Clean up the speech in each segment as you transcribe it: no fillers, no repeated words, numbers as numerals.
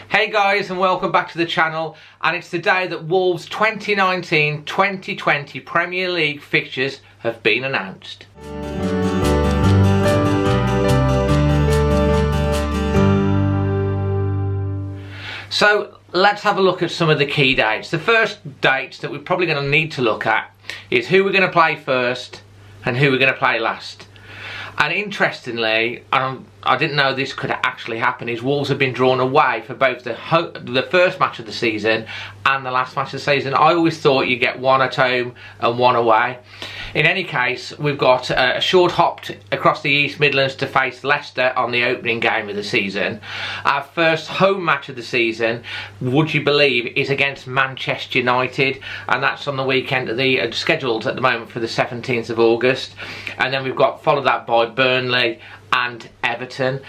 Hey guys, and welcome back to the channel, and it's the day that Wolves 2019-2020 Premier League fixtures have been announced. So let's have a look at some of the key dates. The first dates that we're probably going to need to look at is who we're going to play first and who we're going to play last. And interestingly, I didn't know this could actually happen, is Wolves have been drawn away for both the first match of the season and the last match of the season. I always thought you get one at home and one away. In any case, we've got a short hop across the East Midlands to face Leicester on the opening game of the season. Our first home match of the season, would you believe, is against Manchester United, and that's on the weekend, scheduled at the moment for the 17th of August. And then we've got followed that by Burnley and Everton.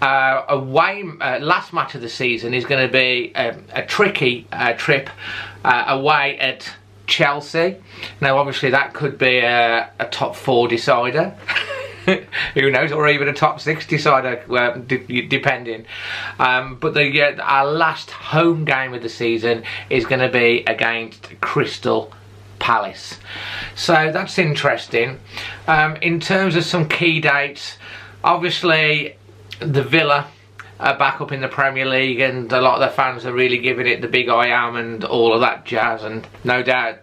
Last match of the season is going to be a tricky trip away at Chelsea. Now obviously that could be a top 4 decider. Who knows, or even a top 6 decider, depending. But our last home game of the season is going to be against Crystal Palace. So that's interesting. In terms of some key dates, obviously the Villa are back up in the Premier League, and a lot of the fans are really giving it the big I am and all of that jazz, and no doubt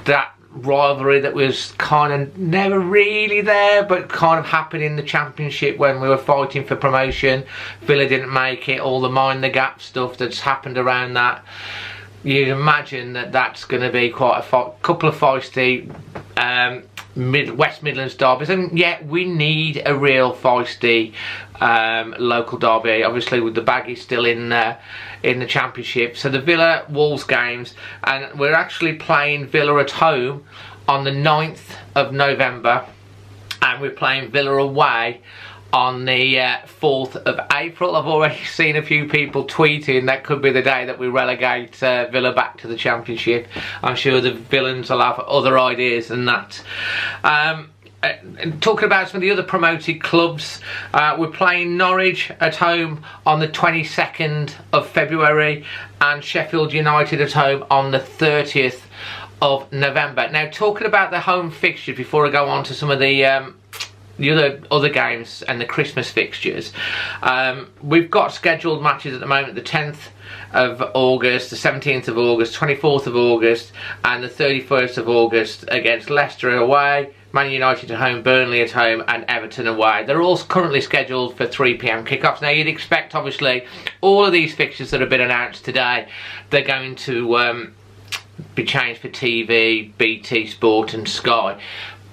that rivalry that was kind of never really there but kind of happened in the Championship when we were fighting for promotion. Villa didn't make it, all the mind the gap stuff that's happened around that. You'd imagine that that's going to be quite a couple of feisty West Midlands derbies, and yet we need a real feisty local derby. Obviously with the Baggies still in the Championship. So the Villa Wolves games, and we're actually playing Villa at home on the 9th of November, and we're playing Villa away on the 4th of April. I've already seen a few people tweeting that could be the day that we relegate Villa back to the Championship. I'm sure the villains will have other ideas than that. Talking about some of the other promoted clubs, we're playing Norwich at home on the 22nd of February and Sheffield United at home on the 30th of November. Now, talking about the home fixtures before I go on to some of the other games and the Christmas fixtures, we've got scheduled matches at the moment: the 10th of August, the 17th of August, 24th of August and the 31st of August against Leicester away, Man United at home, Burnley at home and Everton away. They're all currently scheduled for 3 PM kickoffs. Now you'd expect obviously all of these fixtures that have been announced today, they're going to be changed for TV, BT Sport and Sky.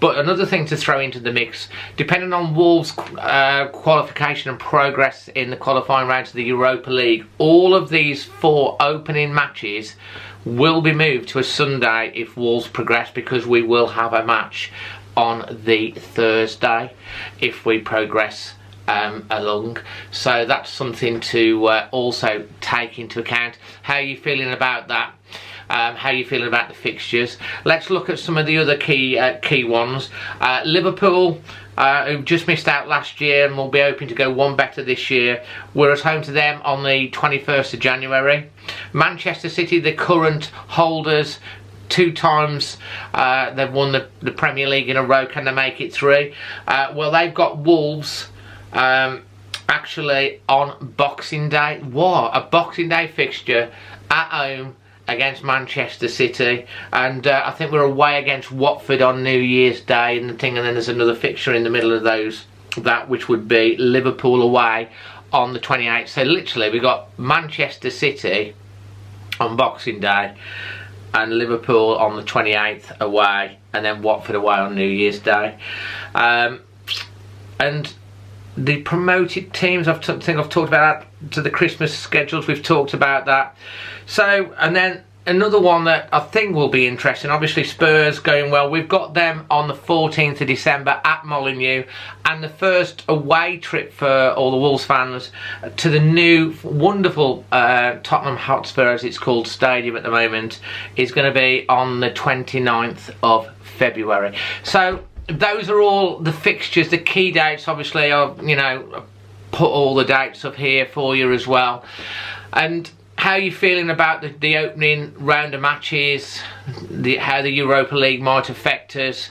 But another thing to throw into the mix, depending on Wolves' qualification and progress in the qualifying round to the Europa League, all of these 4 opening matches will be moved to a Sunday if Wolves progress, because we will have a match on the Thursday if we progress along. So that's something to also take into account. How are you feeling about that? How are you feeling about the fixtures? Let's look at some of the other key ones. Liverpool, who just missed out last year and will be hoping to go one better this year, we're at home to them on the 21st of January. Manchester City, the current holders, 2 times they've won the Premier League in a row. Can they make it 3? Well, they've got Wolves actually on Boxing Day. What a Boxing Day fixture at home against Manchester City, and I think we're away against Watford on New Year's Day and then there's another fixture in the middle of that which would be Liverpool away on the 28th. So literally we've got Manchester City on Boxing Day and Liverpool on the 28th away, and then Watford away on New Year's Day. And the promoted teams, I think I've talked about that. To the Christmas schedules, we've talked about that. So, and then another one that I think will be interesting, obviously Spurs going well. We've got them on the 14th of December at Molineux, and the first away trip for all the Wolves fans to the new wonderful Tottenham Hotspur, as it's called, stadium at the moment, is going to be on the 29th of February. So those are all the fixtures, the key dates. Obviously I've put all the dates up here for you as well. And how are you feeling about the opening round of matches, how the Europa League might affect us,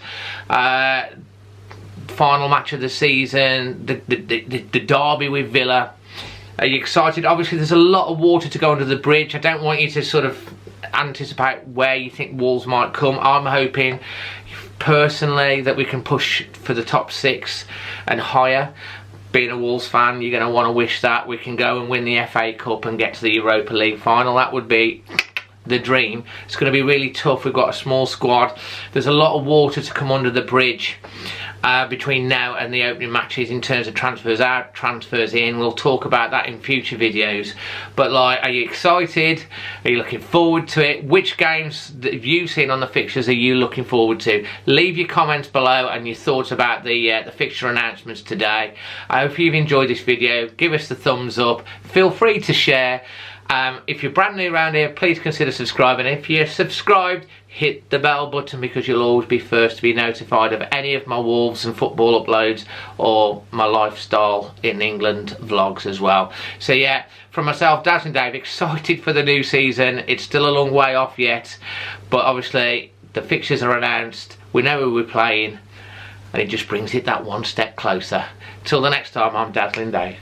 final match of the season, the derby with Villa? Are you excited? Obviously there's a lot of water to go under the bridge. I don't want you to sort of anticipate where you think Wolves might come. I'm hoping personally that we can push for the top 6 and higher. Being a Wolves fan, you're going to want to wish that we can go and win the FA Cup and get to the Europa League final. That would be the dream. It's going to be really tough. We've got a small squad. There's a lot of water to come under the bridge between now and the opening matches in terms of transfers out, transfers in. We'll talk about that in future videos. But like, are you excited? Are you looking forward to it? Which games that have you seen on the fixtures are you looking forward to? Leave your comments below and your thoughts about the fixture announcements today. I hope you've enjoyed this video. Give us the thumbs up. Feel free to share. If you're brand new around here, please consider subscribing. If you're subscribed, hit the bell button because you'll always be first to be notified of any of my Wolves and football uploads or my lifestyle in England vlogs as well. So yeah, from myself, Dazzling Dave, excited for the new season. It's still a long way off yet, but obviously the fixtures are announced. We know who we're playing, and it just brings it that one step closer. Till the next time, I'm Dazzling Dave.